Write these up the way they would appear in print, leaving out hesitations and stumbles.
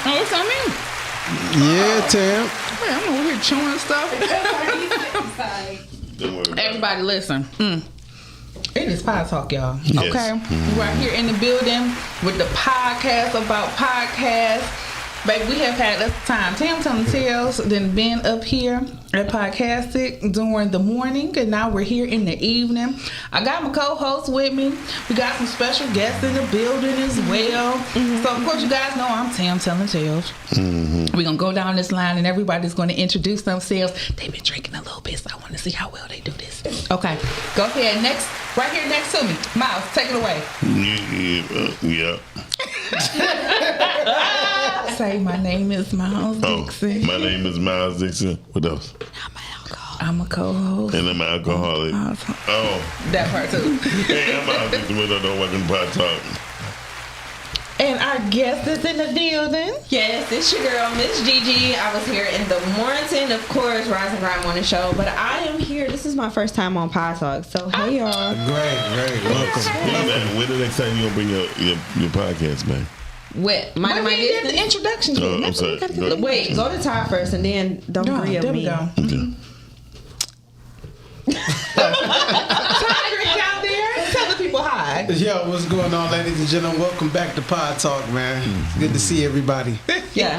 Oh, what's that mean? Yeah, Tam. Wait, I'm over here chewing stuff. Everybody listen. It is Podtalk, y'all. Yes. Okay? Right here in the building with the podcast about podcasts. Baby, we have had us time. Tam telling tales, then been up here at Podcastic during the morning, and now we're here in the evening. I got my co-host with me. We got some special guests in the building as well. So, of course, you guys know I'm Tam telling tales. We're going to go down this line, and everybody's going to introduce themselves. They've been drinking a little bit, so I want to see how well they do this. Okay, go ahead. Next, right here next to me. Miles, take it away. Yeah. Say, my name is Miles Dixon. My name is Miles Dixon. What else? I'm a co-host. And I'm an alcoholic. Oh. That part too. Hey, I'm Miles Dixon. What up? Welcome to Podtalk. And our guest is in the building. Yes, it's your girl, Miss Gigi. I was here in the morning, of course, Rise and Grind Morning Show, but I am here. This is my first time on Podtalk, so hey y'all. Great. Welcome. When the next time you gonna bring your podcast back? What? My did the introduction. I'm sorry. Wait, go to Ty first, and then don't agree there on we me. go. Okay. Tiger down there. Tell the people hi. Yo, what's going on, ladies and gentlemen? Welcome back to Podtalk, man. It's good to see everybody. Yeah.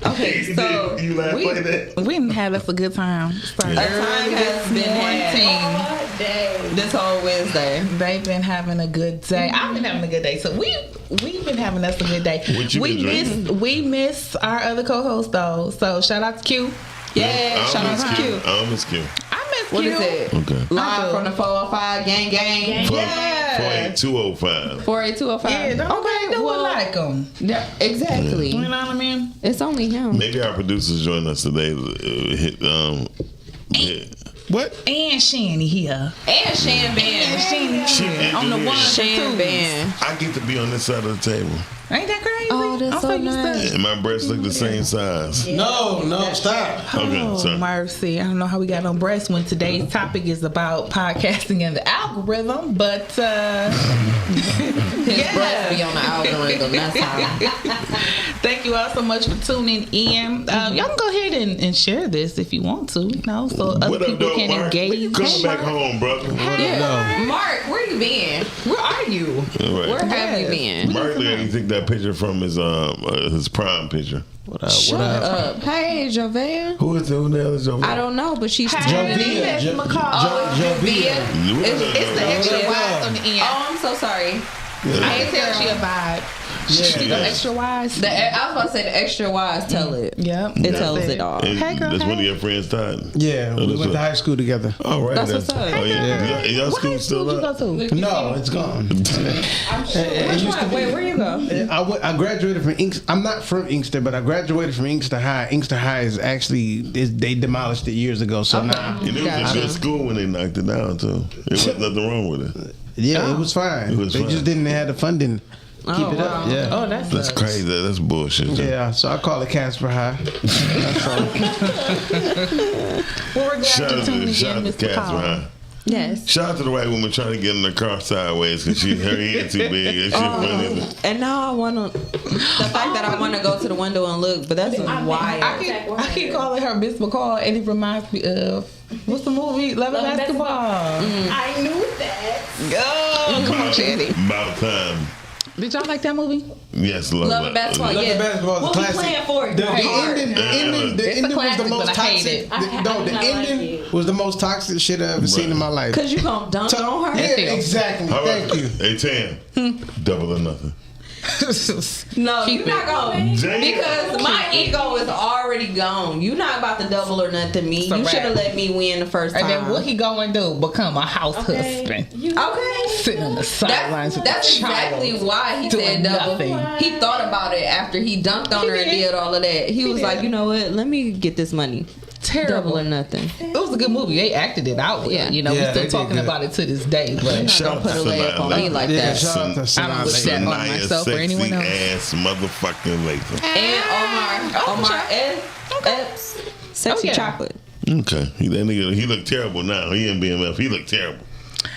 Okay, so you laugh like that? We didn't have us a good time. Started a time has been had all day. This whole Wednesday. They've been having a good day. I've been having a good day. So we've been having us a good day. What you been drinking? We miss our other co-host though. So shout out to Q. Yeah, shout out to Q. I miss Q. I miss What Q. is it? Okay. Live from the 405 gang. Yeah. 48205. 48205. Yeah, don't do it like him. Yeah, exactly. You know what I mean? It's only him. Maybe our producers join us today. What? And Shanny here. And Shan Band. Shanny on the one Shan Band. I get to be on this side of the table. Ain't that crazy? Oh, that's so nice. And my breasts look the same size. No, stop. Okay, Oh, sorry. mercy. I don't know how we got on breast when today's topic is about podcasting and the algorithm, but His breath be on the algorithm. That's how. thank you all so much for tuning in. Y'all can go ahead and share this if you want to, you know, so other What up, people though, can Mark? engage. You coming back home, brother? Yeah. Mark, where you been? Where are you? All right. Where have you been? Mark, you think that picture from his prime picture? What up? Shut up. Hey, Jovan. Who the hell is over? I don't know, but she's Jovia. It's Jovia. It's the extra wise on the end. Oh, I'm so sorry. I ain't tell she a vibe. She's the extra wise. I was about to say the extra wise tell it. Yep. It tells it all. Hey, girl, That's hey. one of your friends, Todd. Yeah, we that's went to high school together. All right. That's what's up. Oh, yeah. Y'all What high school school still did you up? go to? No, it's gone. Wait, where you go? I graduated from Inkster. I'm not from Inkster, but I graduated from Inkster High. Inkster High is actually they demolished it years ago. So now, And it was a good school when they knocked it down, too. There was nothing wrong with it. yeah, it was fine. It was they fine. just didn't have the funding. Keep it up. Yeah. Oh, That's crazy. That's bullshit. Yeah, so I call it Casper High. That's all. Well, we're glad Shout you out tuned to in, Catherine, Mr. Paul. huh? Yes. Shout out to the white woman trying to get in the car sideways because her head too big. And she funny. And now I want to, the fact that I want to go to the window and look, but that's wild. I keep calling her Miss McCall, and it reminds me of what's the movie? Love and Basketball. I knew that. Oh, come on, Chatty. About time. Did y'all like that movie? Yes, Love and basketball. Love Yeah. and Basketball is a What we classic. playing for? The ending It's a was the classic, most but I hate toxic. it. The ending was the most toxic shit I've ever seen in my life. Cause you gonna dunk on her? Yeah, exactly. All right. Thank you. Hey, Tam. Double or nothing. No, Keep you're not going Damn. because my ego is already gone. You're not about to double or nothing me. So You should have right. let me win the first time. And then what he going to do? Become a house husband. Okay. Sitting on the sidelines with That's the child. exactly why he doing said double. nothing. He thought about it after he dunked on her and did all of that. He was like, you know what? Let me get this money. Terrible. Double or nothing. It was a good movie. They acted it out. Yeah. You know, Yeah, we're they still did talking good. about it to this day. But Shout Don't put a layup on me like Yeah, that. shout out to I Sanaa don't wish that Lathan. on myself or anyone else. Ass motherfucking Lathan. And Omar Epps, Sexy Oh, yeah. Chocolate. Okay. That nigga, he looked terrible now. He in BMF. He looked terrible.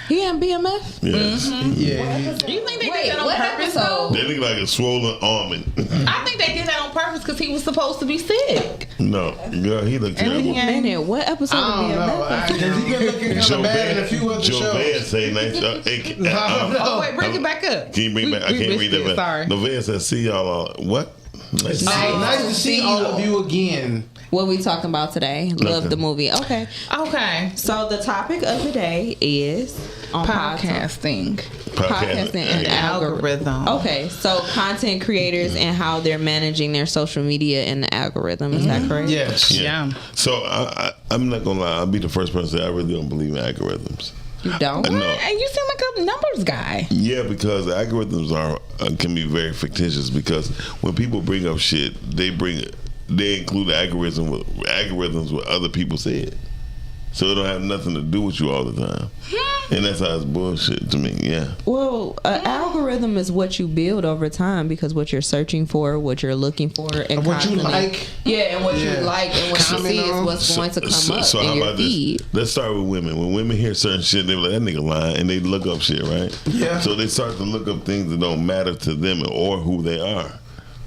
He and BMF? Yes. Yeah. You think they Wait, did that on what purpose episode? though? They look like a swollen almond. I think they did that on purpose because he was supposed to be sick. No, girl, he looked And terrible. he ain't- Minute, what episode I of don't know. BMF? Because he been looking kind of bad in a few other Joe Van shows. say nice. Oh wait, bring it back up. Can you bring back? I We can't read missed that. it, sorry. No, Van said, "See y'all all what? Nice. Nice to see all of you again. What we talking about today? Love Okay. the movie. Okay. Okay. So the topic of the day is on Podcasting. Podcasting and Algorithm. Okay, so content creators and how they're managing their social media and the algorithm. Is that correct? Yes. Yeah. So I'm not gonna lie. I'll be the first person to say I really don't believe in algorithms. You don't? No. And you seem like a numbers guy. Yeah, because algorithms are can be very fictitious. Because when people bring up shit, they include algorithms with other people said. So it don't have nothing to do with you all the time. And that's how it's bullshit to me, yeah. Well, an algorithm is what you build over time because what you're searching for, what you're looking for, and What you constantly- like. Yeah, and what you Yeah. like and what you Comment see is on. what's going to come up So in how your about feed. this? Let's start with women. When women hear certain shit, they be like, that nigga lying, and they look up shit, right? Yeah. So they start to look up things that don't matter to them or who they are.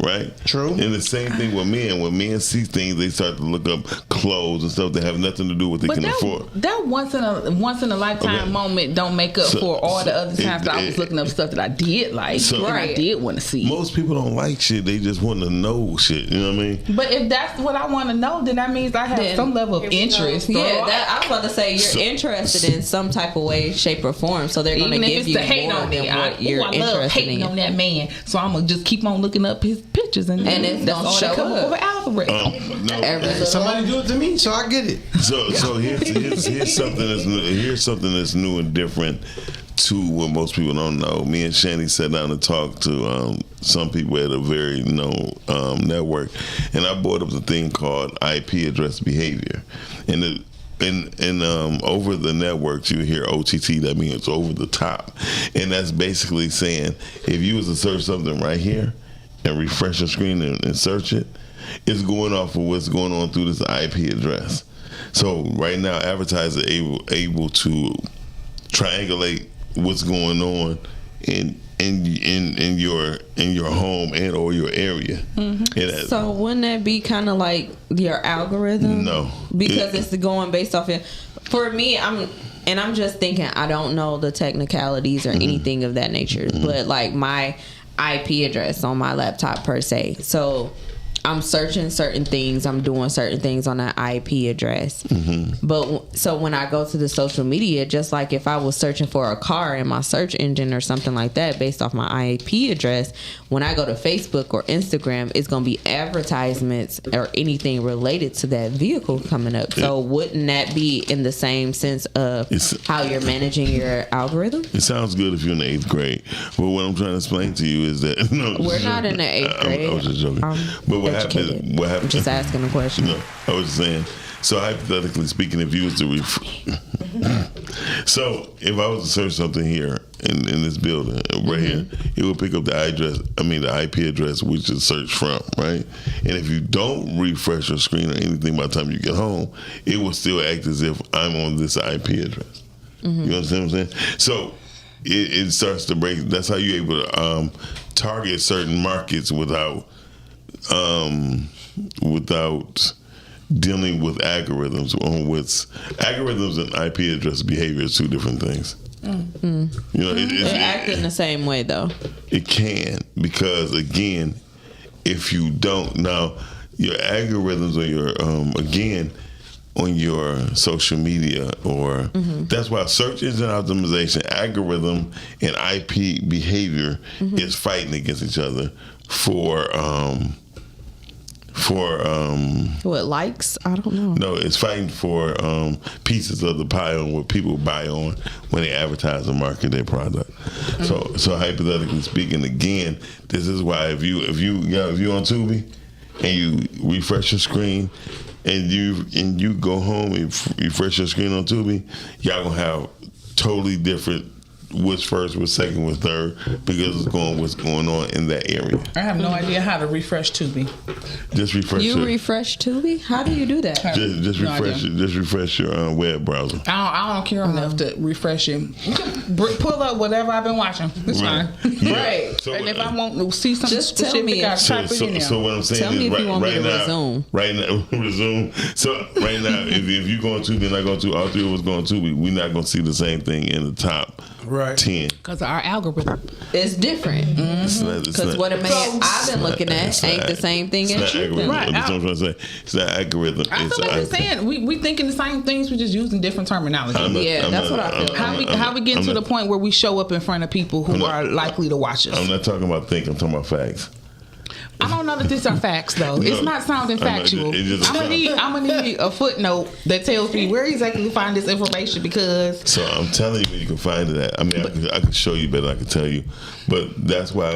Right? True. And the same thing with men. When men see things, they start to look up clothes and stuff that have nothing to do with what they But can afford. that once in a lifetime Okay. moment don't make up for all the other times that I was it- looking up stuff that I did like So- and I Right. did want to see. Most people don't like shit. They just want to know shit. You know what I mean? But if that's what I want to know, then that means I have Then- some level of interest. Yeah, or- I was about to say you're So- interested in some type of way, shape, or form. So they're going to even if give it's you to hate more on than me, what you're I love interested hating in. on that man. So I'm gonna just keep on looking up his pictures and And it's that's gonna all show that come up. up with algorithm. No. Every little- Somebody do it to me, so I get it. So here's something that's new. Here's something that's new and different to what most people don't know. Me and Shanny sat down and talked to some people at a very known network, and I brought up the thing called IP address behavior, and over the networks you hear OTT. That means it's over the top, and that's basically saying if you was to search something right here and refresh your screen and search it, it's going off of what's going on through this IP address. So right now, advertisers are able to triangulate what's going on in your home and or your area. And that- So wouldn't that be kind of like your algorithm? No. Because it's going based off it. For me, I'm just thinking I don't know the technicalities or anything of that nature, but like my IP address on my laptop per se. So I'm searching certain things, I'm doing certain things on that IP address. But so when I go to the social media, just like if I was searching for a car in my search engine or something like that based off my IP address, when I go to Facebook or Instagram, it's going to be advertisements or anything related to that vehicle coming up. So wouldn't that be in the same sense of how you're managing your algorithm? it sounds good if you're in the 8th grade, but what I'm trying to explain to you is that no, We're not in the 8th grade. I was just joking. I'm But what educated. happened? What happened? I'm just asking a question. No, I was just saying. So hypothetically speaking, if you was to so if I was to search something here in this building right here, it would pick up the IP address which is searched from, right? And if you don't refresh your screen or anything by the time you get home, it will still act as if I'm on this IP address. You understand what I'm saying? So it starts to break. That's how you're able to target certain markets without dealing with algorithms on algorithms and IP address behavior is two different things. You know, They act in the same way though. it can, because again, if you don't now, your algorithms or your again on your social media or that's why search engine optimization, algorithm, and IP behavior is fighting against each other for What, likes? I don't know. no, it's fighting for pieces of the pie on what people buy on when they advertise and market their product. So hypothetically speaking, again, this is why if you on Tubi and you refresh your screen and you go home and refresh your screen on Tubi, y'all gonna have totally different what's first, what's second, what's third, because it's going what's going on in that area. I have no idea how to refresh Tubi. Just refresh. You refresh Tubi? How do you do that? Just No refresh. idea. Just refresh your web browser. I don't care enough to refresh it. You can pull up whatever I've been watching. It's fine. Yeah. Right. So, And if I want to see something Just tell specific, me. I type it in there. so what I'm saying Tell me is if you want me to resume. Right now, resume. So right now, if you going to, then I go to. All three of us going to. We're not going to see the same thing in the top 10. Because of our algorithm. It's different. Because what I've been looking at ain't the same thing as you think. Right. That's what I'm trying to say. It's not algorithm. I feel like you're saying we thinking the same things, we're just using different terminology. That's what I feel. How we get to the point where we show up in front of people who are likely to watch us? I'm not talking about think. I'm talking about facts. I don't know that these are facts though. It's not sounding factual. I'm gonna need a footnote that tells me where exactly to find this information because. So I'm telling you where you can find it at. I mean, I can show you better than I can tell you, but that's why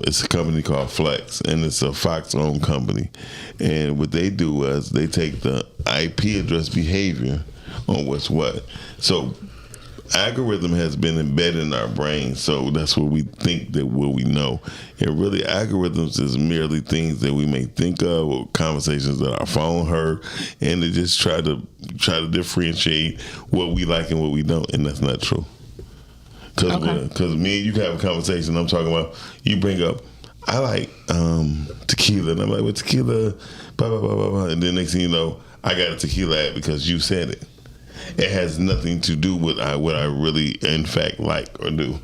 it's a company called Flex, and it's a Fox-owned company. And what they do is they take the IP address behavior on what's what. So algorithm has been embedded in our brain, so that's what we think that what we know. And really, algorithms is merely things that we may think of or conversations that our phone heard, and they just try to differentiate what we like and what we don't, and that's not true. Because me and you can have a conversation. I'm talking about you bring up, I like tequila, and I'm like, well, tequila, blah blah blah blah blah, and then next thing you know, I got a tequila ad because you said it. It has nothing to do with what I really, in fact, like or do.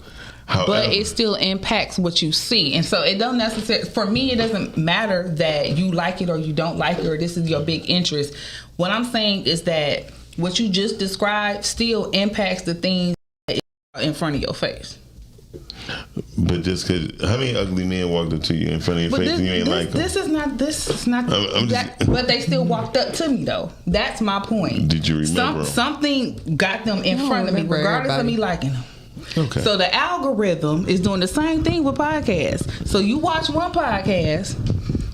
However, but it still impacts what you see, and so it don't necessarily. For me, it doesn't matter that you like it or you don't like it or this is your big interest. What I'm saying is that what you just described still impacts the things that are in front of your face. But just because, how many ugly men walked up to you in front of your face and you ain't like them? This is not. But they still walked up to me though. That's my point. Did you remember? Something got them in front of me, regardless of me liking them. Okay. So the algorithm is doing the same thing with podcasts. So you watch one podcast,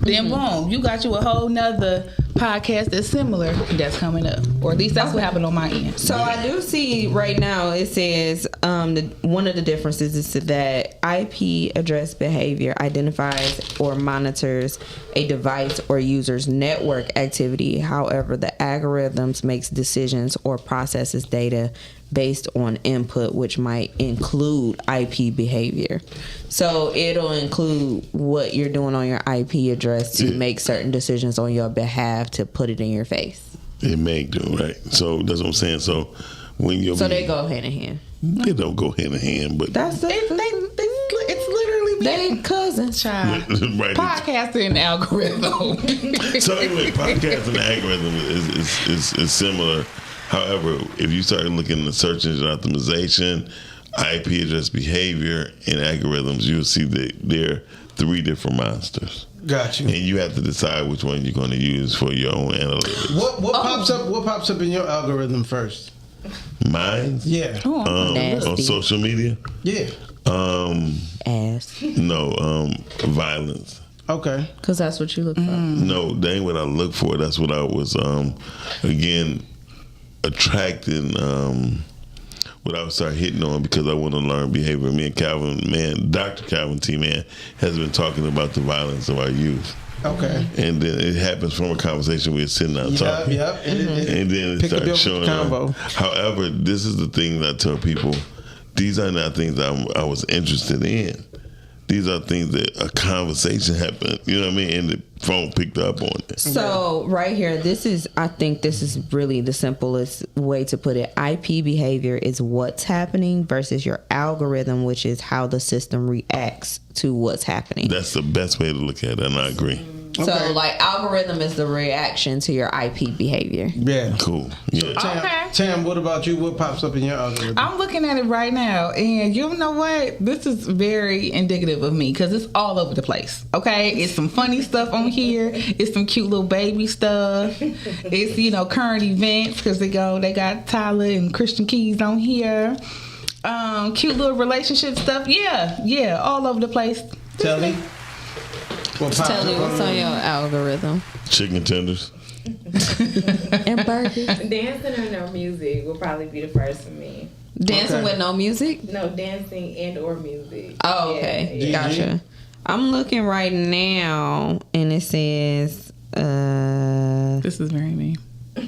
then boom, you got you a whole nother podcast that's similar that's coming up, or at least that's what happened on my end. So I do see right now it says one of the differences is that IP address behavior identifies or monitors a device or user's network activity. However, the algorithms makes decisions or processes data based on input, which might include IP behavior. So it'll include what you're doing on your IP address to make certain decisions on your behalf to put it in your face. It may do, right? So that's what I'm saying. So when you're they go hand in hand. They don't go hand in hand, but That's It's literally they cousins, child. right. Podcasting and algorithm. So anyway, podcasting and algorithm is similar. However, if you start looking at search engine optimization, IP address behavior, and algorithms, you'll see that they're three different monsters. Got you. And you have to decide which one you're going to use for your own analytics. What pops up? What pops up in your algorithm first? Mine? Yeah. On social media? Yeah. Ass. No, violence. Okay. Because that's what you look for. No, that ain't what I look for. That's what I was, again, attracting, what I would start hitting on because I want to learn behavior. Me and Calvin, man, Dr. Calvin T, man, has been talking about the violence of our youth. Okay. And then it happens from a conversation we're sitting out talking. Yep. And then it starts showing up. However, this is the thing that I tell people, these are not things that I was interested in. These are things that a conversation happened, you know what I mean? And the phone picked up on it. So right here, I think this is really the simplest way to put it. IP behavior is what's happening versus your algorithm, which is how the system reacts to what's happening. That's the best way to look at it, and I agree. So like algorithm is the reaction to your IP behavior. Yeah. Cool. Yeah. Tam, what about you? What pops up in your algorithm? I'm looking at it right now, and you know what? This is very indicative of me because it's all over the place. Okay, it's some funny stuff on here. It's some cute little baby stuff. It's current events because they got Tyler and Christian Keys on here. Cute little relationship stuff. Yeah, all over the place. Tell me. Tell me what's on your algorithm. Chicken tenders. And burgers. Dancing or no music will probably be the first for me. Dancing with no music? No, dancing and or music. Oh, okay. Yeah. Gotcha. I'm looking right now, and it says, This is very mean.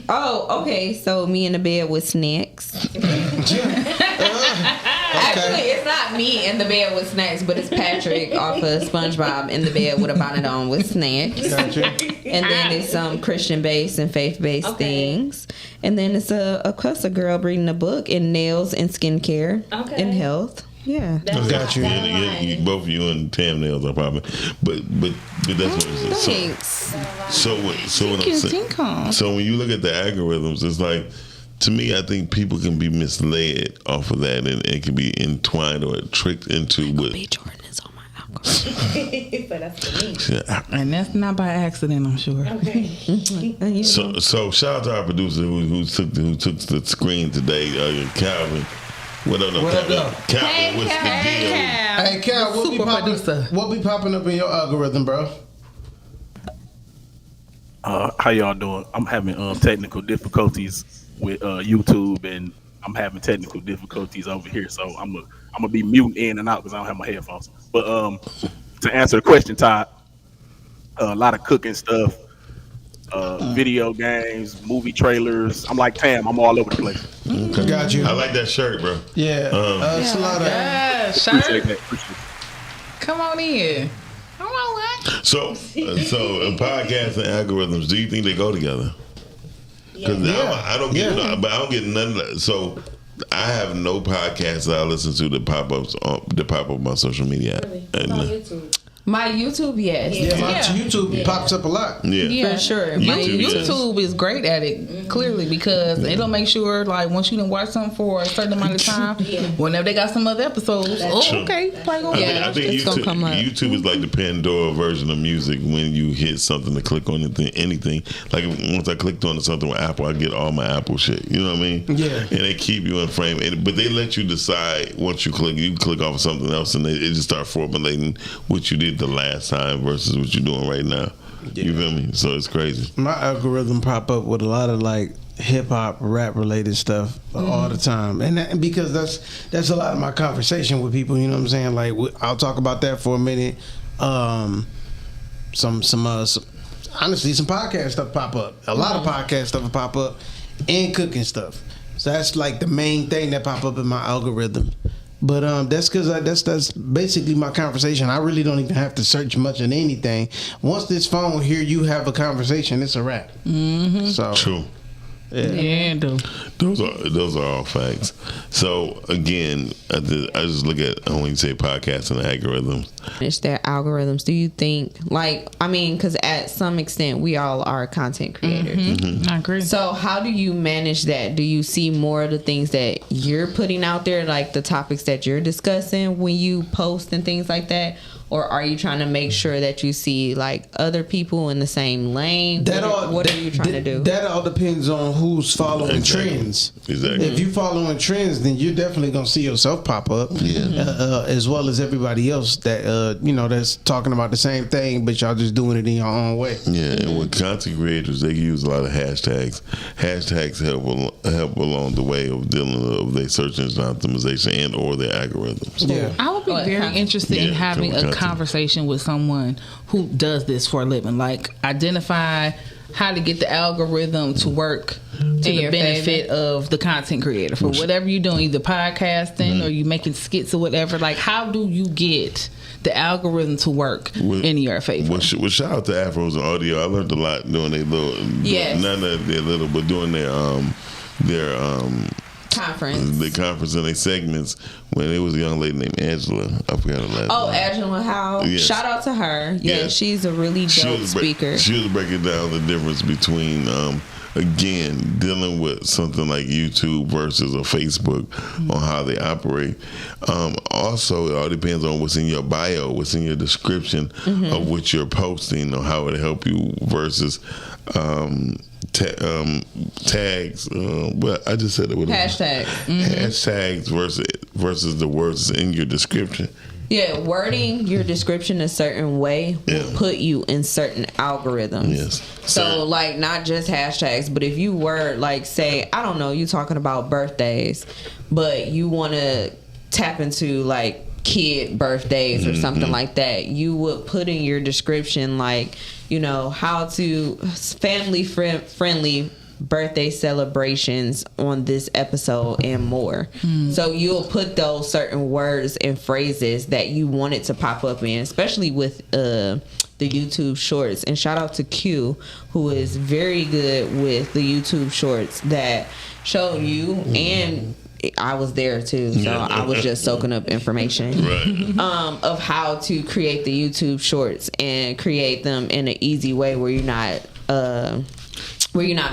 oh, okay. So me in the bed with snacks. Actually, it's not me in the bed with snacks, but it's Patrick off of SpongeBob in the bed with a bonnet on with snacks. Gotcha. And then it's some Christian-based and faith-based Okay. things. And then it's a girl reading a book in nails and skincare and health. Yeah. That's Got you. Yeah, both you and Tam nails are popping, but that's what it is. Thanks. So what I'm saying. So when you look at the algorithms, it's like, to me, I think people can be misled off of that, and it can be entwined or tricked into what. B. Jordan is on my algorithm. So that's for me. Yeah. And that's not by accident, I'm sure. Okay. So shout out to our producer who took the screen today, Calvin. What up, Calvin? What's the deal? Hey, Cal, what be popping up in your algorithm, bro? How y'all doing? I'm having technical difficulties with YouTube, and I'm having technical difficulties over here. So I'm gonna be muting in and out because I don't have my headphones. But to answer the question, Todd, a lot of cooking stuff, video games, movie trailers. I'm like Tam. I'm all over the place. Okay. Got you. I like that shirt, bro. Yeah. It's a lot of. Yeah, Appreciate shirt. that. Appreciate it. Come on in. Come on, man. So in podcasts and algorithms, do you think they go together? Because I don't get, but I don't get none of that. So I have no podcasts that I listen to that pop up on my social media. Really? It's on YouTube. My YouTube, yes. Yeah, my Yeah. YouTube pops up a lot. Yeah. For sure. My YouTube, YouTube is great at it, clearly, because it'll make sure, like, once you done watch something for a certain amount of time, whenever they got some other episodes, True. okay, probably gonna Yeah. I think it's gonna come up. YouTube is like the Pandora version of music. When you hit something to click on anything, like once I clicked on something with Apple, I get all my Apple shit. You know what I mean? Yeah. And they keep you in frame, but they let you decide once you click off of something else, and it just start formulating what you did the last time versus what you're doing right now. You feel me? So it's crazy. My algorithm pop up with a lot of like hip hop, rap related stuff all the time, and because that's a lot of my conversation with people. You know what I'm saying? Like I'll talk about that for a minute. Some honestly, some podcast stuff pop up. A lot of podcast stuff will pop up, and cooking stuff. So that's like the main thing that pop up in my algorithm. But that's because that's basically my conversation. I really don't even have to search much of anything. Once this phone hear you have a conversation, it's a wrap. Mm-hmm. So True. Yeah, Those are all facts. So again, I just look at when you say podcasts and algorithms. It's their algorithms. Do you think, because at some extent we all are content creators. I agree. So how do you manage that? Do you see more of the things that you're putting out there, like the topics that you're discussing when you post and things like that? Or are you trying to make sure that you see like other people in the same lane? What are you trying to do? That all depends on who's following trends. Exactly. If you following trends, then you're definitely gonna see yourself pop up. As well as everybody else that that's talking about the same thing, but y'all just doing it in your own way. Yeah, and with content creators, they use a lot of hashtags. Hashtags help along the way of dealing with their search engine optimization and or their algorithms. Yeah. I would be very interested in having a conversation with someone who does this for a living. Like, identify how to get the algorithm to work to the benefit of the content creator for whatever you're doing, either podcasting or you making skits or whatever. Like, how do you get the algorithm to work in your favor? Well, shout out to Afros and Audio. I learned a lot doing their little, not that they're little, but doing their conference. The conference and their segments when there was a young lady named Angela. I forgot her last name. Angela Howe. Yes. Shout out to her. Yeah, she's a really dope speaker. She was breaking down the difference between again, dealing with something like YouTube versus a Facebook on how they operate. Also, it all depends on what's in your bio, what's in your description of what you're posting, or how it'll help you versus tags. But I just said it with hashtags. Hashtags versus the words in your description. Yeah, wording your description a certain way will put you in certain algorithms. Yes. So, like, not just hashtags, but if you word, like, say, I don't know, you talking about birthdays, but you want to tap into, like, kid birthdays or something like that, you would put in your description, like, you know, how to family friendly birthday celebrations on this episode and more. So you'll put those certain words and phrases that you want it to pop up in, especially with the YouTube shorts. And shout out to Q, who is very good with the YouTube shorts that show you, and I was there too, so I was just soaking up information of how to create the YouTube shorts and create them in an easy way where you're not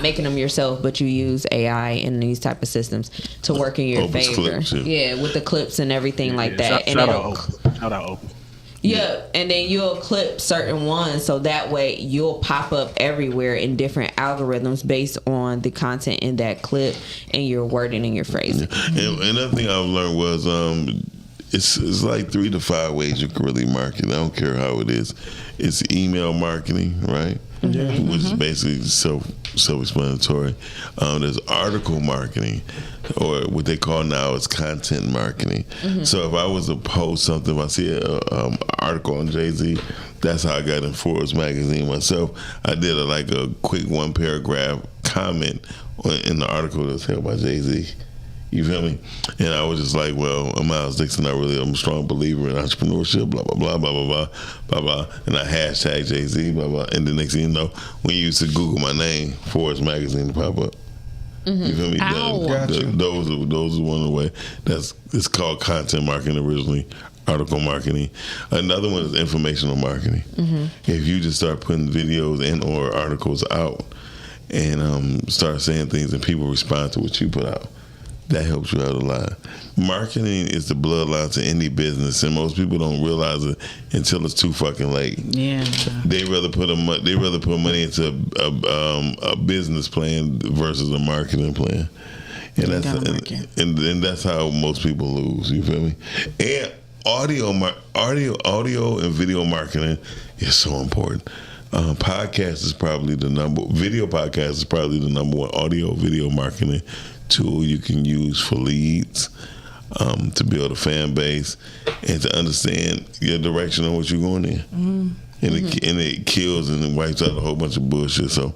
making them yourself, but you use AI and these type of systems to work in your Opus favor. clips, with the clips and everything like that. Shout out Opus. Yeah, and then you'll clip certain ones so that way you'll pop up everywhere in different algorithms based on the content in that clip and your wording and your phrasing. And another thing I've learned was it's like 3 to 5 ways you can really market. I don't care how it is. It's email marketing, right? Which is basically self-explanatory. There's article marketing, or what they call now is content marketing. So if I was to post something, if I see an article on Jay-Z, that's how I got in Forbes magazine myself. I did a quick 1-paragraph comment in the article that's held by Jay-Z. You feel me? And I was just like, well, Miles Dixon, I'm a strong believer in entrepreneurship, blah, blah, blah, blah, blah, blah, blah, blah. And I hashtag Jay-Z, blah, blah. And the next thing you know, when you used to Google my name, Forbes magazine pop up. You feel me? Those are one of the ways. It's called content marketing originally, article marketing. Another one is informational marketing. If you just start putting videos and or articles out and start saying things and people respond to what you put out, that helps you out a lot. Marketing is the bloodline to any business, and most people don't realize it until it's too fucking late. Yeah, they rather put money into a business plan versus a marketing plan, and that's how most people lose. You feel me? And audio and video marketing is so important. Video podcast is probably the number one audio video marketing tool you can use for leads, to build a fan base, and to understand your direction on what you're going in. And it kills and it wipes out a whole bunch of bullshit. So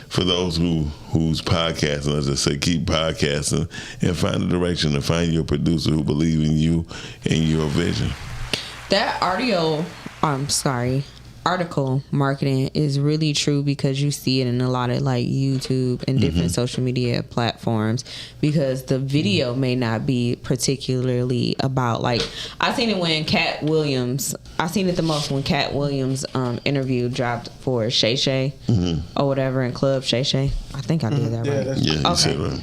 for those who's podcasting, I just say keep podcasting and find a direction and find your producer who believes in you and your vision. That article marketing is really true because you see it in a lot of like YouTube and different social media platforms, because the video may not be particularly about, like, I seen it the most when Cat Williams interview dropped for Shay Shay or whatever in Club Shay Shay. I think I did that right. Yeah, you said right.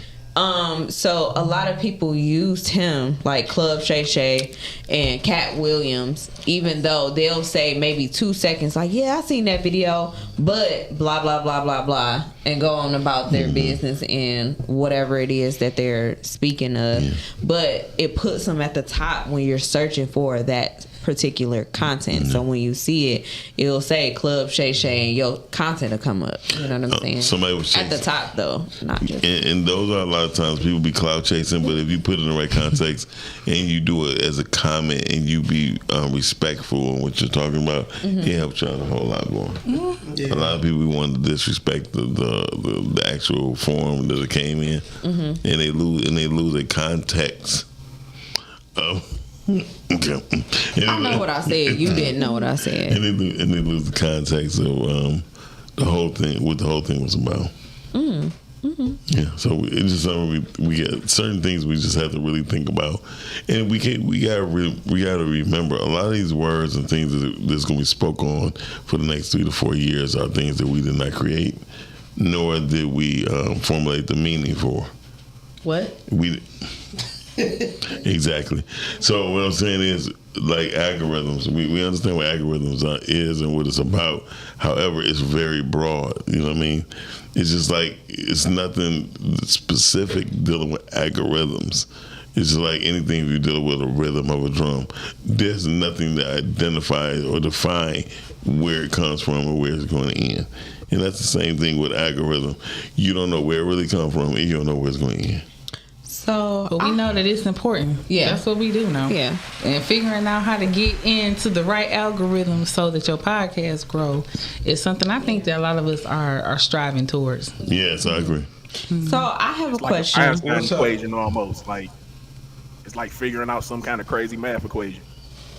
So a lot of people used him, like Club Shay Shay and Cat Williams, even though they'll say maybe 2 seconds, like, yeah, I seen that video, but blah, blah, blah, blah, blah, and go on about their business and whatever it is that they're speaking of. But it puts them at the top when you're searching for that particular content. So when you see it, it'll say Club Shay Shay and your content will come up. You know what I'm saying? Somebody was at the top though, not just. And those are a lot of times people be cloud chasing, but if you put it in the right context and you do it as a comment and you be respectful on what you're talking about, it helps you out a whole lot more. A lot of people want to disrespect the actual form that it came in, and they lose their context. Okay. I know what I said. You didn't know what I said. And they lose the context of the whole thing, what the whole thing was about. Yeah, so it's just something we get certain things we just have to really think about, and we gotta remember a lot of these words and things that's gonna be spoke on for the next 3 to 4 years are things that we did not create, nor did we formulate the meaning for. What? Exactly. So what I'm saying is, like algorithms, we understand what algorithms is and what it's about. However, it's very broad. You know what I mean? It's just like it's nothing specific dealing with algorithms. It's like anything you deal with a rhythm of a drum. There's nothing to identify or define where it comes from or where it's going to end. And that's the same thing with algorithm. You don't know where it really comes from, and you don't know where it's going to end. So, But we know that it's important. Yeah. That's what we do know. Yeah. And figuring out how to get into the right algorithm so that your podcast grow is something I think that a lot of us are striving towards. Yes, I agree. So I have a Like question. an Einstein equation almost. Like it's like figuring out some kind of crazy math equation.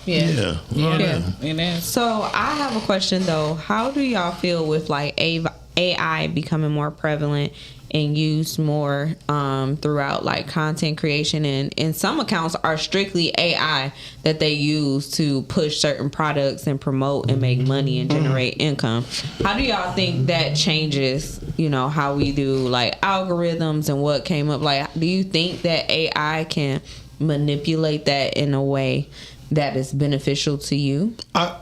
Yeah. Yeah. It is. So I have a question though. How do y'all feel with like AI becoming more prevalent and used more throughout like content creation, and some accounts are strictly AI that they use to push certain products and promote and make money and generate income. How do y'all think that changes, how we do like algorithms and what came up? Like, do you think that AI can manipulate that in a way that is beneficial to you?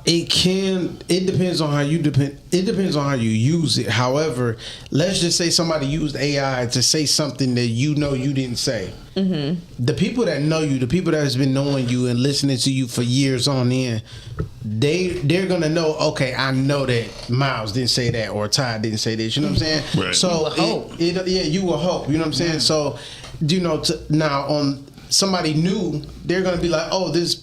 It can. It depends on how you It depends on how you use it. However, let's just say somebody used AI to say something that you didn't say. Mm-hmm. The people that know you, the people that has been knowing you and listening to you for years on end, they're gonna know. Okay, I know that Miles didn't say that or Ty didn't say this. You know what I'm saying? Right. So You will hope. you will hope. You know what I'm saying? So, now on. Somebody new, they're gonna be like, "Oh, this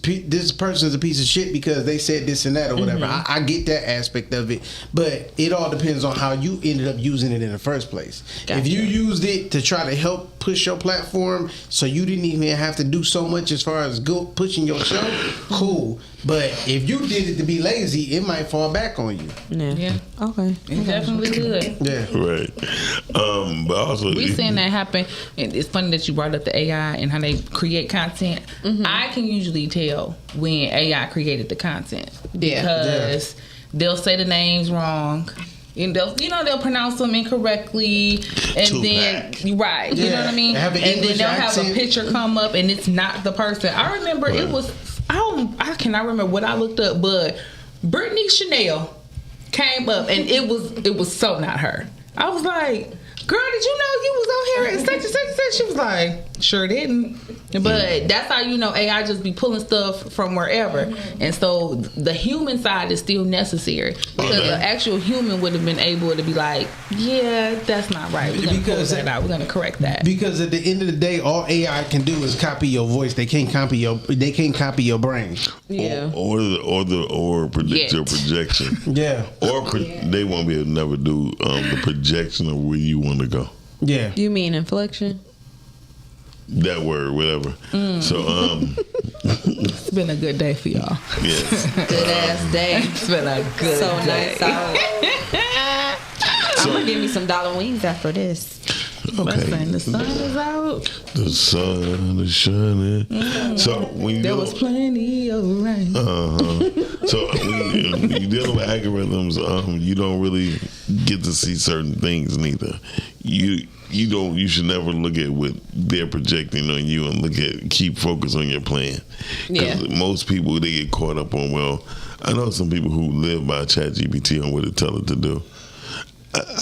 person's a piece of shit because they said this and that or whatever." I get that aspect of it, but it all depends on how you ended up using it in the first place. Gotcha. If you used it to try to help push your platform, so you didn't even have to do so much as far as pushing your show, cool. But if you did it to be lazy, it might fall back on you. Yeah. Okay. It definitely could. Yeah. Right. But also, We seen that happen, and it's funny that you brought up the AI and how they create content. I can usually tell when AI created the content because they'll say the names wrong. And they'll pronounce them incorrectly, and Tupac. then right, you know what I mean. They have an And then English they'll have a accent. picture come up, and it's not the person. I remember it was. I cannot remember what I looked up, but Brittany Chanel came up, and it was so not her. I was like, "Girl, did you know you was on here and such and such and such?" She was like, "Sure didn't." But that's how AI just be pulling stuff from wherever, and so the human side is still necessary because the actual human would have been able to be like, "Yeah, that's not right. We're gonna pull that out. We're gonna correct that." Because at the end of the day, all AI can do is copy your voice. They can't copy your brain. Yeah. or predict your projection. Yeah. They won't be able to never do the projection of where you want to go. Yeah. You mean inflection? That word, whatever. So, It's been a good day for y'all. yes. Good ass day. It's been a good So day. nice out. I'm gonna give me some dollar wings after this. Listen, the sun is out. The sun is shining. So when you There was plenty of rain. So when you deal with algorithms, you don't really get to see certain things neither. You should never look at what they're projecting on you and keep focus on your plan. Because most people, they get caught up on, well, I know some people who live by ChatGPT on what it tell it to do.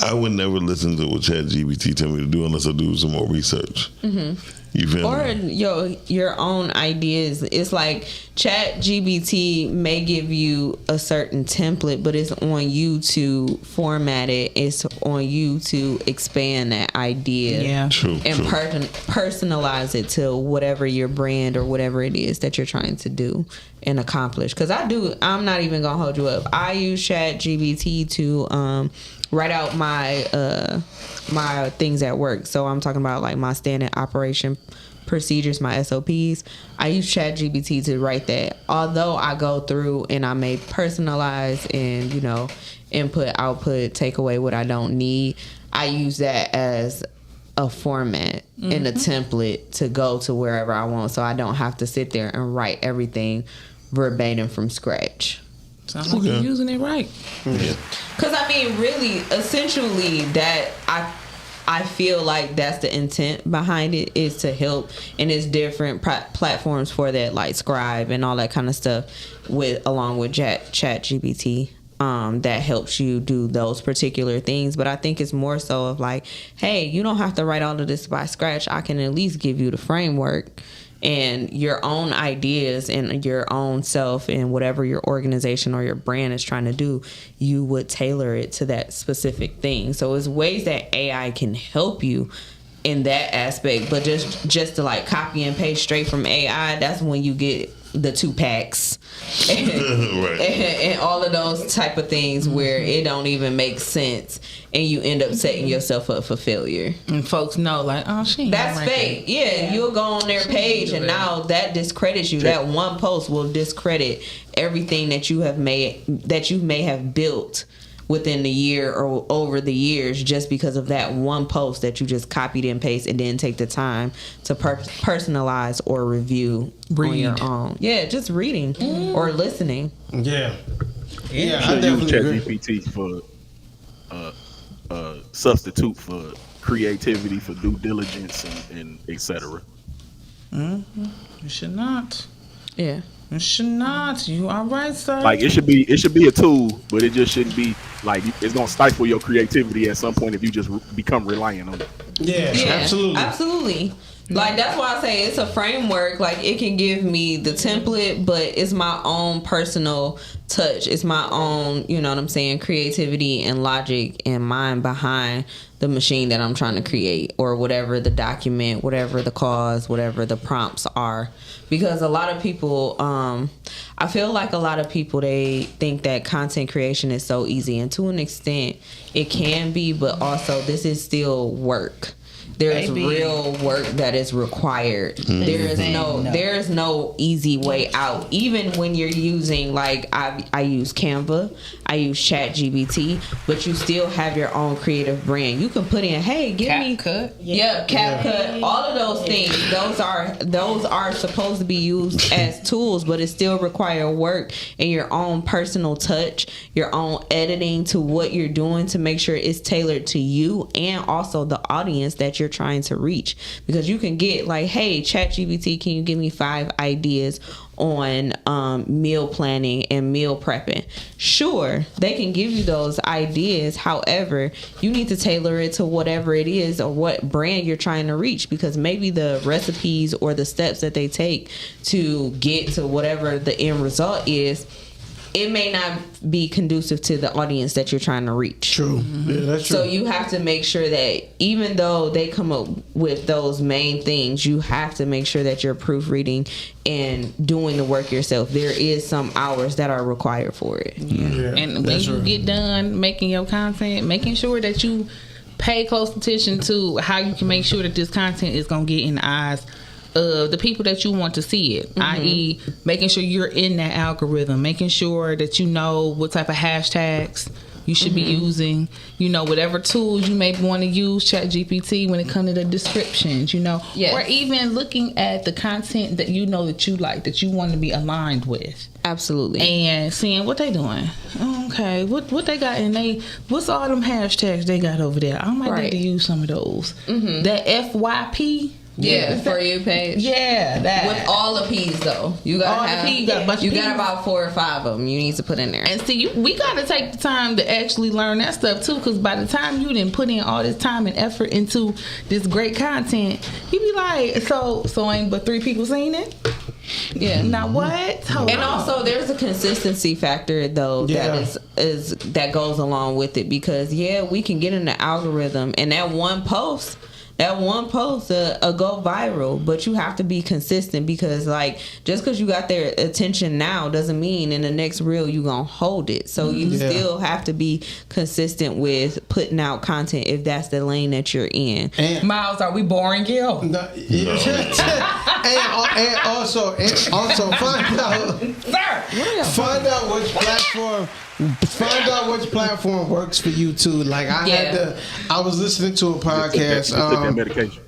I would never listen to what ChatGPT tell me to do unless I do some more research. You feel Or me? your own ideas. It's like ChatGPT may give you a certain template, but it's on you to format it. It's on you to expand that idea. Yeah. True. And personalize it to whatever your brand or whatever it is that you're trying to do and accomplish. Because I'm not even gonna hold you up. I use ChatGPT to write out my my things at work. So I'm talking about like my standard operation procedures, my SOPs. I use ChatGPT to write that. Although I go through and I may personalize and input, output, take away what I don't need. I use that as a format and a template to go to wherever I want, so I don't have to sit there and write everything verbatim from scratch. Sounds like you're using it right. Yeah. Because I mean, really, essentially, that I feel like that's the intent behind it, is to help, and it's different platforms for that, like Scribe and all that kind of stuff, along with ChatGPT. That helps you do those particular things. But I think it's more so of like, hey, you don't have to write all of this by scratch. I can at least give you the framework, and your own ideas and your own self and whatever your organization or your brand is trying to do, you would tailor it to that specific thing. So it's ways that AI can help you in that aspect, but just to like copy and paste straight from AI, that's when you get the 2-packs and, Right. and all of those type of things where it don't even make sense, and you end up setting yourself up for failure. And folks know, like, oh, she ain't That's like fake. that. Yeah, you'll go on their page, and now that discredits you. That one post will discredit everything that you have made, that you may have built within the year or over the years, just because of that one post that you just copied and pasted and didn't take the time to personalize or review on your own. Yeah, just reading or listening. Yeah. Yeah, I should use definitely agree. ChatGPT for substitute for creativity, for due diligence, and etc. You should not. Yeah. You should not. You all right, sir? Like it should be a tool, but it just shouldn't be like it's gonna stifle your creativity at some point if you just become reliant on it. Yeah, Absolutely. Like that's why I say it's a framework. Like it can give me the template, but it's my own personal touch. It's my own, you know what I'm saying, creativity and logic and mind behind the machine that I'm trying to create, or whatever the document, whatever the cause, whatever the prompts are. Because a lot of people, I feel like a lot of people, they think that content creation is so easy, and to an extent it can be, but also this is still work. There's real work that is required. There is no easy way out. Even when you're using, like I use Canva, I use ChatGPT, but you still have your own creative brand. You can put in, hey, give me CapCut. CapCut, all of those things. Those are supposed to be used as tools, but it still require work and your own personal touch, your own editing to what you're doing to make sure it's tailored to you and also the audience that you're trying to reach. Because you can get like, hey, ChatGPT, can you give me 5 ideas on meal planning and meal prepping? Sure, they can give you those ideas. However, you need to tailor it to whatever it is or what brand you're trying to reach, because maybe the recipes or the steps that they take to get to whatever the end result is, it may not be conducive to the audience that you're trying to reach. True. Yeah, that's true. So you have to make sure that even though they come up with those main things, you have to make sure that you're proofreading and doing the work yourself. There is some hours that are required for it. Yeah, And when you get done making your content, making sure that you pay close attention to how you can make sure that this content is going to get in the eyes of the people that you want to see it, i.e. making sure you're in that algorithm, making sure that you know what type of hashtags you should be using, you know, whatever tools you may want to use, ChatGPT, when it comes to the descriptions, you know, or even looking at the content that you know that you like, that you want to be aligned with. Absolutely. And seeing what they doing. Okay, what they got, and what's all them hashtags they got over there? I might need to use some of those. That FYP. Yeah, for you page. Yeah, that with all the P's though. You gotta all have, the P's, got you got about 4 or 5 of them. You need to put in there. And see, we gotta take the time to actually learn that stuff too, because by the time you didn't put in all this time and effort into this great content, you be like, so ain't but 3 people seen it. Yeah. Now what? Hold and on. also, there's a consistency factor though that is that goes along with it, because we can get in the algorithm, and that one post go viral, but you have to be consistent, because like just because you got their attention now doesn't mean in the next reel you gonna hold it. So you still have to be consistent with putting out content if that's the lane that you're in. And Miles, are we boring you? and also find out which platform. Find out which platform works for you too. Like I was listening to a podcast. Just take that medication.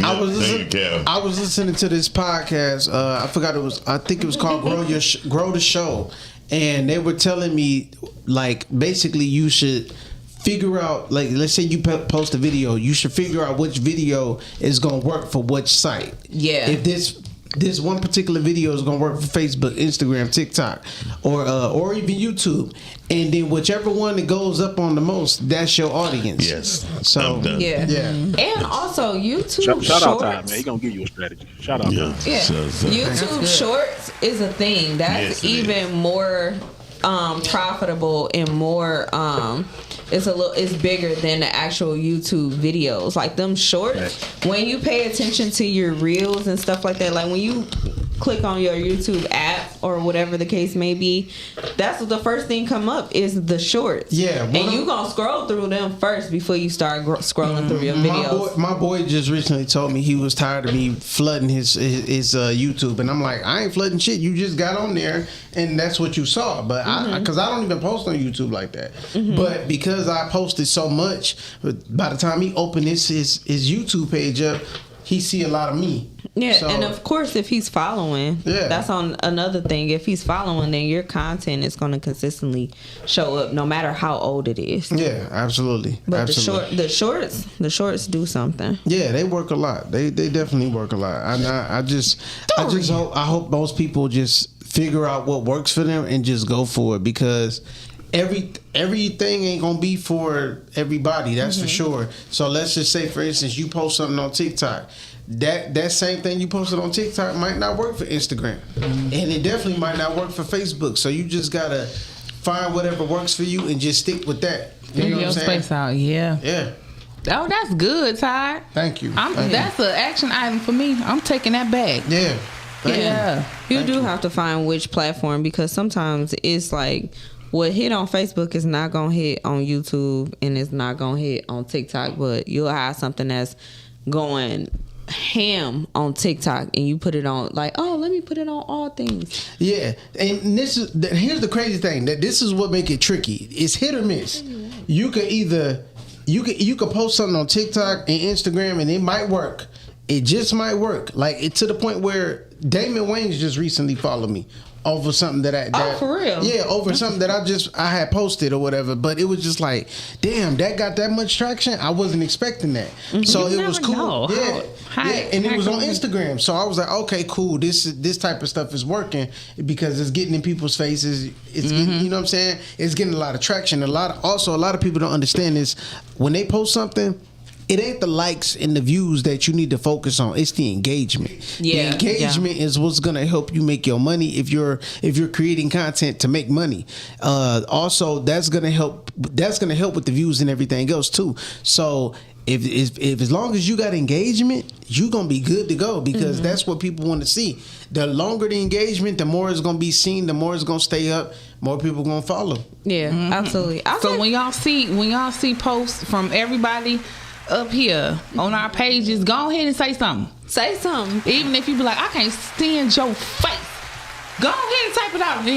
I was listening to this podcast. I think it was called Grow the Show, and they were telling me like basically you should figure out, like, let's say you post a video, you should figure out which video is gonna work for which site. Yeah. If this this one particular video is gonna work for Facebook, Instagram, TikTok, or even YouTube, and then whichever one that goes up on the most, that's your audience. Yes. So I'm done. Yeah. And also YouTube Shout out time, Shorts. man. He gonna give you a strategy. Shout out Yeah. time. Yeah. So- YouTube Shorts is a thing. That's Yes, it even more profitable and more it's bigger than the actual YouTube videos. Like them shorts, when you pay attention to your reels and stuff like that, like when you click on your YouTube app or whatever the case may be, that's what the first thing come up is the shorts. Yeah, and you gonna scroll through them first before you start scrolling through your videos. My boy just recently told me he was tired of me flooding his YouTube, and I'm like, I ain't flooding shit. You just got on there, and that's what you saw. But because I don't even post on YouTube like that. But because I posted so much, by the time he opened his YouTube page up, he see a lot of me. Yeah, So- and of course, if he's following, that's on another thing. If he's following, then your content is going to consistently show up, no matter how old it is. Yeah, absolutely. But Absolutely. the shorts do something. Yeah, they work a lot. They definitely work a lot. I just hope most people just figure out what works for them and just go for it, because everything ain't gonna be for everybody. That's for sure. So let's just say, for instance, you post something on TikTok. That same thing you posted on TikTok might not work for Instagram, and it definitely might not work for Facebook. So you just gotta find whatever works for you and just stick with that. You know Figure what your I'm saying? space out. Yeah. Yeah. Oh, that's good, Ty. Thank you. Thank you. That's an action item for me. I'm taking that back. Yeah. Thank you. Yeah. You do have to find which platform, because sometimes it's like what hit on Facebook is not gonna hit on YouTube, and it's not gonna hit on TikTok. But you'll have something that's going ham on TikTok, and you put it on like, oh, let me put it on all things. Yeah, and here's the crazy thing, that this is what make it tricky. It's hit or miss. You could either you could post something on TikTok and Instagram, and it might work. It just might work. Like to the point where Damon Wayans just recently followed me over something that for real? Yeah, over something that I had posted or whatever. But it was just like, damn, that got that much traction. I wasn't expecting that. So You it was never cool. know how And it was on can- Instagram. So I was like, okay, cool. This type of stuff is working because it's getting in people's faces. It's getting, you know what I'm saying? It's getting a lot of traction. A lot of people don't understand this. When they post something, it ain't the likes and the views that you need to focus on. It's the engagement. Yeah, the engagement is what's gonna help you make your money if you're creating content to make money. Also, that's gonna help with the views and everything else too. So if as long as you got engagement, you gonna be good to go, because that's what people want to see. The longer the engagement, the more it's gonna be seen, the more it's gonna stay up, more people gonna follow. Yeah, absolutely. So when y'all see posts from everybody up here on our pages, go ahead and say something. Say something. Even if you be like, I can't stand your face, go ahead and type it out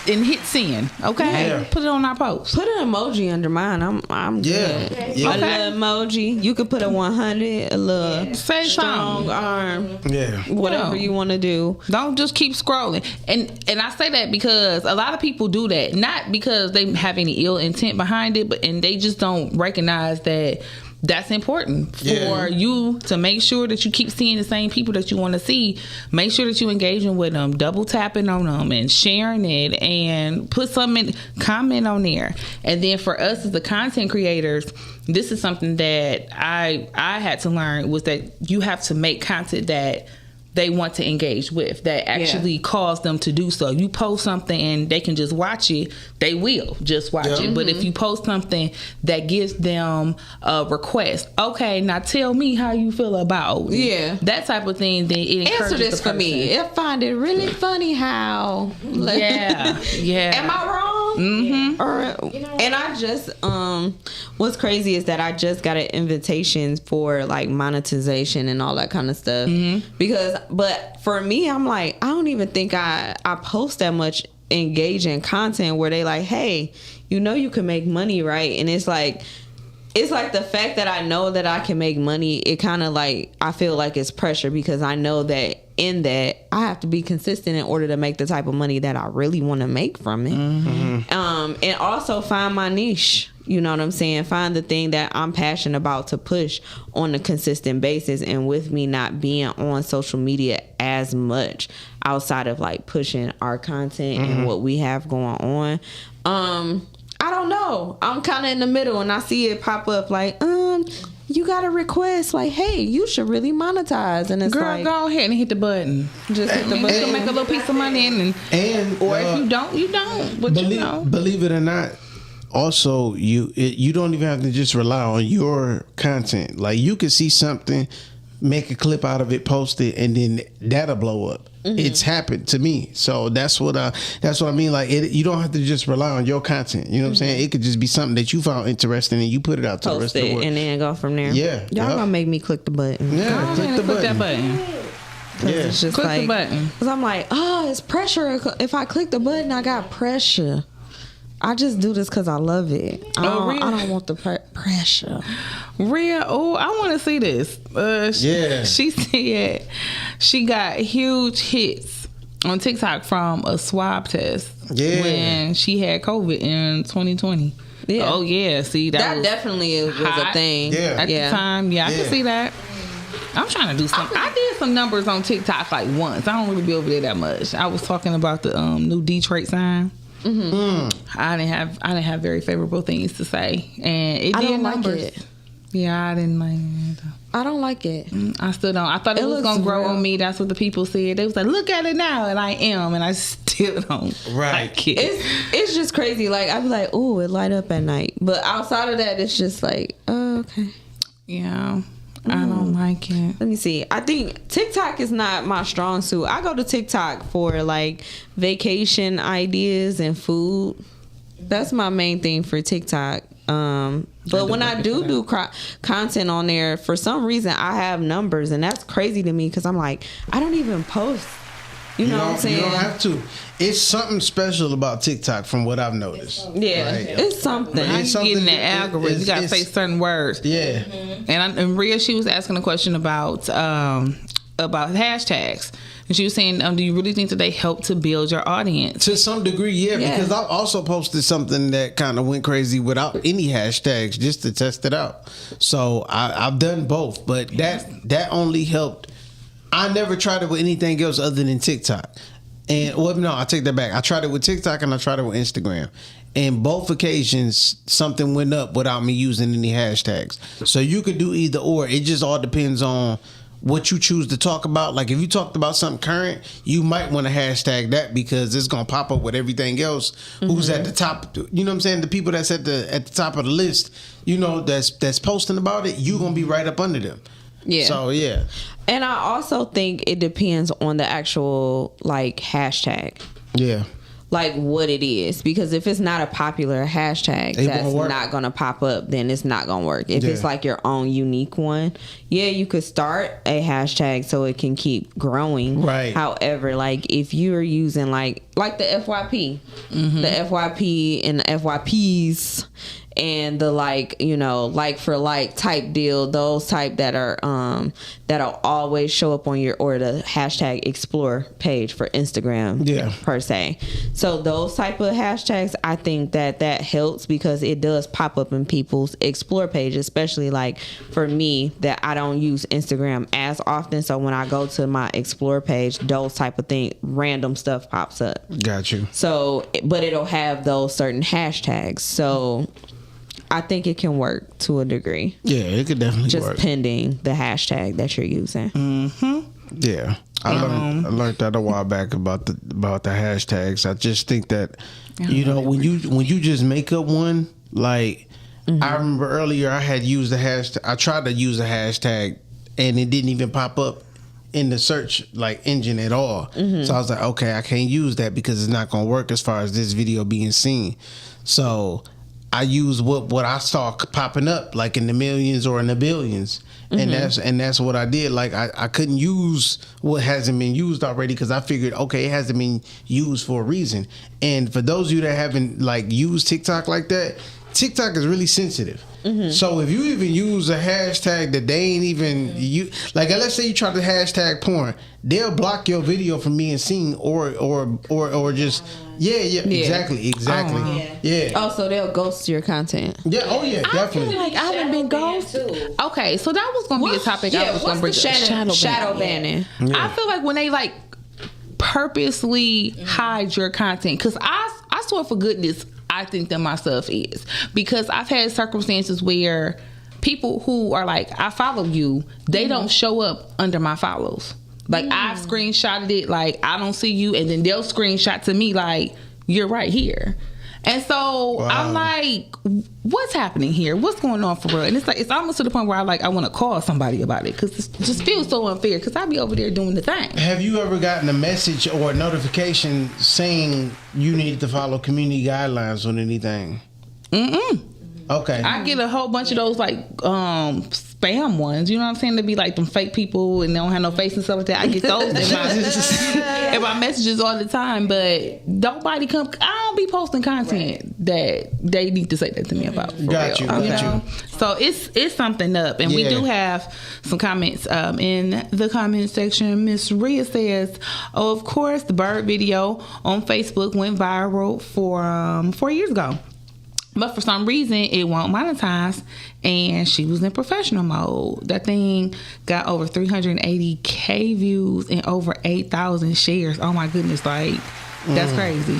and hit send. Okay, Yeah. put it on our post. Put an emoji under mine. I'm Yeah. good. Yeah. A little emoji. You could put a 100, a little Say strong something. arm, Yeah. whatever Yeah. you want to do. Don't just keep scrolling. And I say that because a lot of people do that, not because they have any ill intent behind it, but they just don't recognize that that's important for Yeah. you to make sure that you keep seeing the same people that you want to see. Make sure that you engaging with them, double tapping on them and sharing it, and put something, comment on there. And then for us as the content creators, this is something that I had to learn, was that you have to make content that they want to engage with, that actually cause them to do so. You post something and they can just watch it, they will just watch it. But if you post something that gives them a request, okay, now tell me how you feel about that type of thing, then it encourages Answer this the for me. person. I find it really funny how. Yeah, yeah. Am I wrong? Mm-hmm. And I just what's crazy is that I just got an invitation for like monetization and all that kind of stuff. But for me, I'm like, I don't even think I post that much engaging content where they like, hey, you can make money, right? And it's like the fact that I know that I can make money, it kind of like, I feel like it's pressure, because I know that in that I have to be consistent in order to make the type of money that I really want to make from it. And also find my niche. You know what I'm saying? Find the thing that I'm passionate about to push on a consistent basis. And with me not being on social media as much outside of like pushing our content and what we have going on, I don't know. I'm kind of in the middle, and I see it pop up like, you got a request like, hey, you should really monetize, and it's Girl, like, go ahead and hit the button. Just hit the button. Make a little piece of money, or if you don't, you don't. But believe it or not, also you don't even have to just rely on your content. Like, you can see something, make a clip out of it, post it, and then that'll blow up. It's happened to me. So that's what I mean. Like, you don't have to just rely on your content. You know what I'm saying? It could just be something that you found interesting and you put it out to the rest of the world. And then go from there. Yeah. Y'all gonna make me click the button. Yeah, click that button. Yeah. It's just Click like, the button. Cause I'm like, oh, it's pressure. If I click the button, I got pressure. I just do this because I love it. I don't want the pressure. Rhea, I want to see this. She said she got huge hits on TikTok from a swab test when she had COVID in 2020. Yeah. Oh yeah, see that definitely was a thing. Yeah. At the time. I can see that. I'm trying to do something. I did some numbers on TikTok like once. I don't really be over there that much. I was talking about the new Detroit sign. I didn't have very favorable things to say, and it did numbers. Like it. Yeah, I didn't like it. I don't like it. I still don't. I thought it was gonna grow on me. That's what the people said. They was like, "Look at it now," and I am, and I still don't like it. It's just crazy. Like, I'd be like, "Ooh, it light up at night," but outside of that, it's just like, "Oh, okay." Yeah. I don't like it. Let me see. I think TikTok is not my strong suit. I go to TikTok for like vacation ideas and food. That's my main thing for TikTok. But when I do content on there, for some reason I have numbers, and that's crazy to me because I'm like, I don't even post. You know what I'm saying? You don't have to. It's something special about TikTok from what I've noticed. Yeah, right? it's something. How you getting the algorithm? You gotta say certain words. Yeah. And Rhea, she was asking a question about hashtags. And she was saying, do you really think that they help to build your audience? To some degree, yeah. Because I also posted something that kind of went crazy without any hashtags just to test it out. So I've done both, but that only helped. I never tried it with anything else other than TikTok. And I take that back. I tried it with TikTok and I tried it with Instagram. And both occasions, something went up without me using any hashtags. So you could do either or. It just all depends on what you choose to talk about. Like, if you talked about something current, you might want to hashtag that because it's gonna pop up with everything else. Who's at the top? You know what I'm saying? The people that's at the top of the list, you know, that's posting about it, you gonna be right up under them. Yeah. So yeah. And I also think it depends on the actual like hashtag. Yeah. Like what it is, because if it's not a popular hashtag that's not gonna pop up, then it's not gonna work. If it's like your own unique one, you could start a hashtag so it can keep growing. Right. However, like if you're using like the FYP, the FYP and the FYPs and the like for like type deal, those type that are that'll always show up on your or the hashtag explore page for Instagram per se. So those type of hashtags, I think that helps because it does pop up in people's explore page, especially like for me that I don't use Instagram as often. So when I go to my explore page, those type of things, random stuff pops up. Got you. So, but it'll have those certain hashtags. So I think it can work to a degree. Yeah, it could definitely work. Just pending the hashtag that you're using. Yeah. I learned that a while back about the hashtags. I just think that when you just make up one, like I remember earlier I had used the hashtag. I tried to use a hashtag and it didn't even pop up in the search like engine at all. So I was like, okay, I can't use that because it's not gonna work as far as this video being seen. So I use what I saw popping up like in the millions or in the billions. And that's what I did. Like I couldn't use what hasn't been used already because I figured, okay, it hasn't been used for a reason. And for those of you that haven't like used TikTok like that, TikTok is really sensitive. So if you even use a hashtag that they ain't even like, let's say you try to hashtag porn, they'll block your video from being seen or just exactly. Oh, so they'll ghost your content. Yeah. Oh yeah, definitely. Like I haven't been ghosted. Okay, so that was gonna be a topic I was gonna bring up. Shadow banning. I feel like when they like purposely hide your content, because I swear for goodness, I think that my stuff is, because I've had circumstances where people who are like, I follow you, they don't show up under my follows. Like I've screenshotted it, like I don't see you, and then they'll screenshot to me like you're right here. And so I'm like, what's happening here? What's going on for real? And it's like, it's almost to the point where I want to call somebody about it, because it just feels so unfair, because I be over there doing the thing. Have you ever gotten a message or a notification saying you need to follow community guidelines on anything? Okay. I get a whole bunch of those like spam ones. You know what I'm saying? They be like them fake people and they don't have no face and stuff like that. I get those in my messages all the time, but nobody come. I don't be posting content that they need to say that to me about. Got you. So it's something up, and we do have some comments in the comment section. Miss Rhea says, "Oh, of course, the bird video on Facebook went viral for 4 years ago. But for some reason, it won't monetize, and she was in professional mode. That thing got over 380K views and over 8,000 shares. Oh my goodness, like, that's crazy.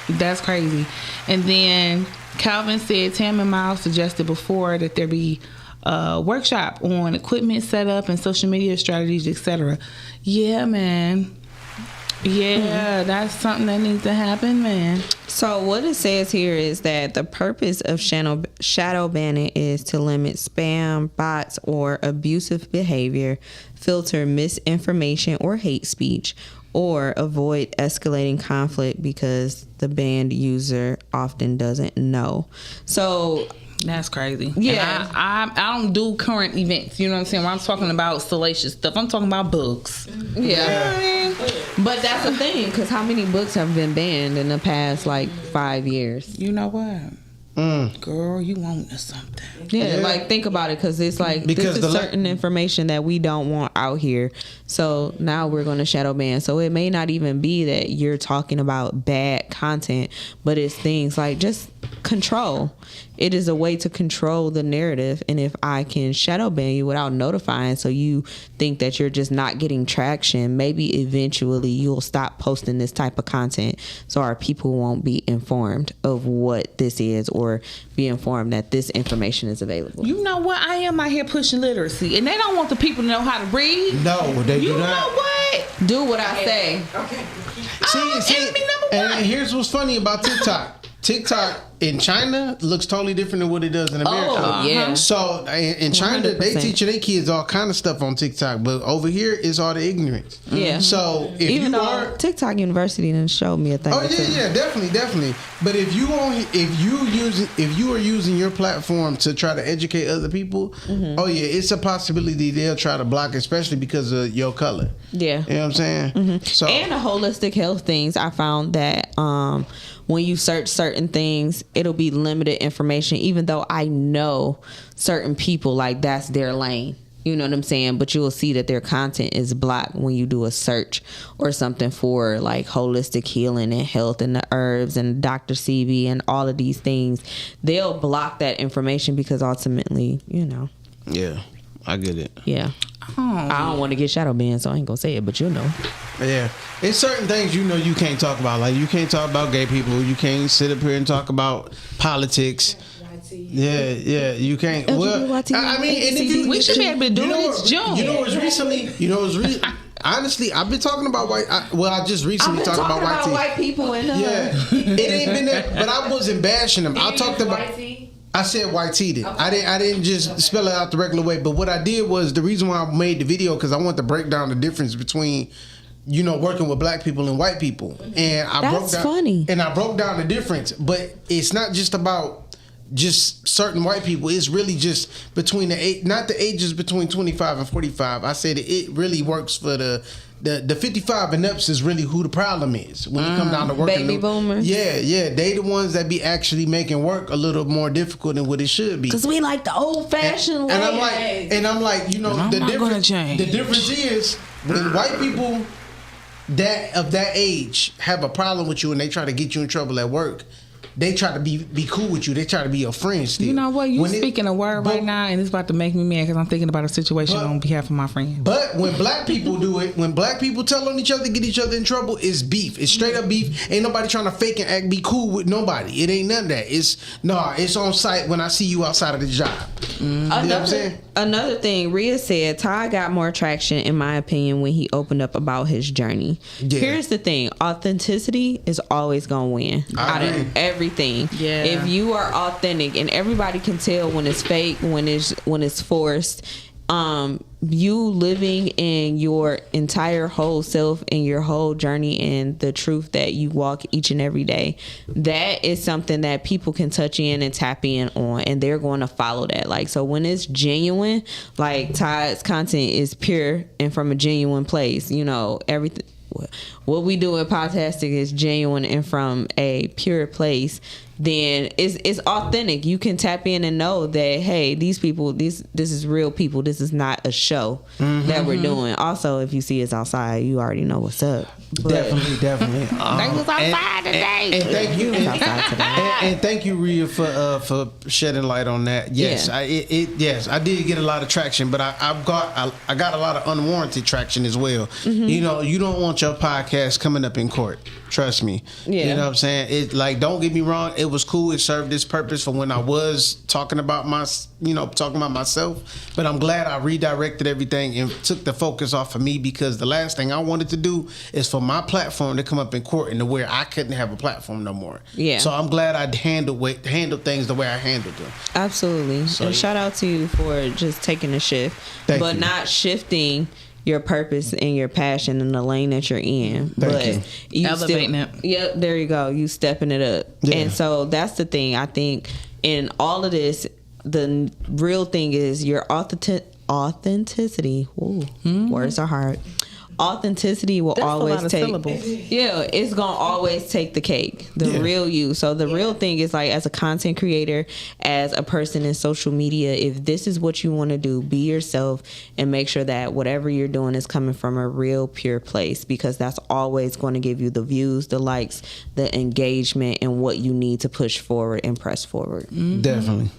That's crazy. And then Calvin said Tam and Miles suggested before that there be a workshop on equipment setup and social media strategies, etc. Yeah, man. Yeah, that's something that needs to happen, man. So what it says here is that the purpose of shadow banning is to limit spam, bots, or abusive behavior, filter misinformation or hate speech, or avoid escalating conflict because the banned user often doesn't know. So that's crazy. Yeah. And I don't do current events. You know what I'm saying? When I'm talking about salacious stuff, I'm talking about books. Yeah. You know what I mean? But that's the thing, because how many books have been banned in the past, like, 5 years? You know what? Girl, you want something. Yeah, like, think about it, because it's like, this is certain information that we don't want out here. So now we're going to shadow ban. So it may not even be that you're talking about bad content, but it's things like just control. It is a way to control the narrative. And if I can shadow ban you without notifying, so you think that you're just not getting traction, maybe eventually you'll stop posting this type of content, so our people won't be informed of what this is, or be informed that this information is available. You know what? I am out here pushing literacy, and they don't want the people to know how to read. No, they do not. You know what? Do what I say. Okay. See, and here's what's funny about TikTok. TikTok in China looks totally different than what it does in America. Oh, yeah. So in China, 100%. they teach their kids all kind of stuff on TikTok, but over here it's all the ignorance. Yeah. So if even you though are TikTok University didn't show me a thing. Oh yeah, definitely. But if you are using your platform to try to educate other people, oh yeah, it's a possibility they'll try to block, especially because of your color. Yeah. You know what I'm saying? So And the holistic health things, I found that when you search certain things, it'll be limited information, even though I know certain people, like, that's their lane. You know what I'm saying? But you will see that their content is blocked when you do a search or something for, like, holistic healing and health and the herbs and Dr. CB and all of these things. They'll block that information because ultimately, you know. yeah, I get it. Yeah. I don't want to get shadow banned, so I ain't gonna say it, but you know. Yeah, it's certain things you can't talk about. Like, you can't talk about gay people. You can't sit up here and talk about politics. Yeah, you can't. Well, I mean, and if you, we should be able to do it. It's June. You know what's recently? Honestly, I've been talking about white. I just recently talked about white people and yeah, it ain't been that, but I wasn't bashing them. I talked about. I said white teed. Okay. I didn't just spell it out the regular way. But what I did was, the reason why I made the video, because I want to break down the difference between, working with black people and white people. And I broke down the difference. But it's not just about just certain white people. It's really just between not the ages between 25 and 45. I said it really works for the the 55 and ups is really who the problem is when it comes down to working. Baby boomers. Yeah, they the ones that be actually making work a little more difficult than what it should be. Cause we like the old fashioned way. And I'm like, you know, the difference is when white people that of that age have a problem with you and they try to get you in trouble at work. They try to be cool with you. They try to be your friend still. You know what? You speaking a word right now, and it's about to make me mad because I'm thinking about a situation on behalf of my friend. But when black people do it, when black people tell on each other, get each other in trouble, it's beef. It's straight up beef. Ain't nobody trying to fake and act, be cool with nobody. It ain't none of that. It's on site when I see you outside of the job. You know what I'm saying? Another thing, Rhea said, Ty got more traction, in my opinion, when he opened up about his journey. Yeah. Here's the thing. Authenticity is always going to win out of everything. Yeah. If you are authentic, and everybody can tell when it's fake, when it's forced, you living in your entire whole self and your whole journey and the truth that you walk each and every day, that is something that people can touch in and tap in on, and they're going to follow that. Like, so when it's genuine, like Ty's content is pure and from a genuine place, you know, everything what we do at Podtastic is genuine and from a pure place, then it's authentic. You can tap in and know that, hey, these people, this is real people. This is not a show that we're doing. Also, if you see us outside, you already know what's up. But definitely. They was outside today. And thank you, and thank you, Rhea, for shedding light on that. Yes, yeah. I did get a lot of traction, but I got a lot of unwarranted traction as well. You know, you don't want your podcast coming up in court. Trust me. Yeah. You know what I'm saying? It, like, don't get me wrong. It was cool. It served its purpose for when I was talking about myself. But I'm glad I redirected everything and took the focus off of me, because the last thing I wanted to do is for my platform to come up in court and to where I couldn't have a platform no more. Yeah. So I'm glad I handled things the way I handled them. Absolutely. So, and shout out to you for just taking a shift, but not shifting your purpose and your passion in the lane that you're in. But you elevating it. Yep, there you go. You stepping it up. Yeah. And so that's the thing. I think in all of this, the real thing is your authenticity. Ooh, words are hard. Authenticity will always take. Yeah, it's gonna always take the cake. The real you. So the real thing is, like, as a content creator, as a person in social media, if this is what you want to do, be yourself and make sure that whatever you're doing is coming from a real, pure place, because that's always going to give you the views, the likes, the engagement, and what you need to push forward and press forward. Definitely.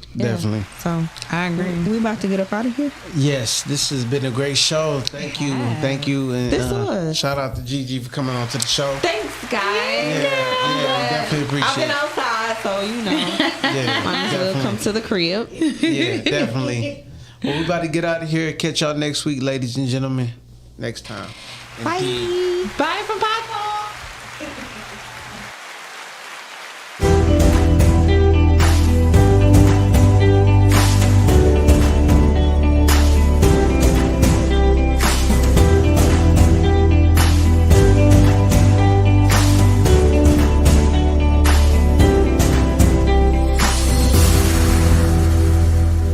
So I agree. We about to get up out of here. Yes, this has been a great show. Thank you. And shout out to Gigi for coming on to the show. Thanks, guys. Yeah, definitely appreciate it. I've been outside, so you know. Might as well come to the crib. Yeah, definitely. Well, we about to get out of here. Catch y'all next week, ladies and gentlemen. Next time. Bye. Bye from Podtalk.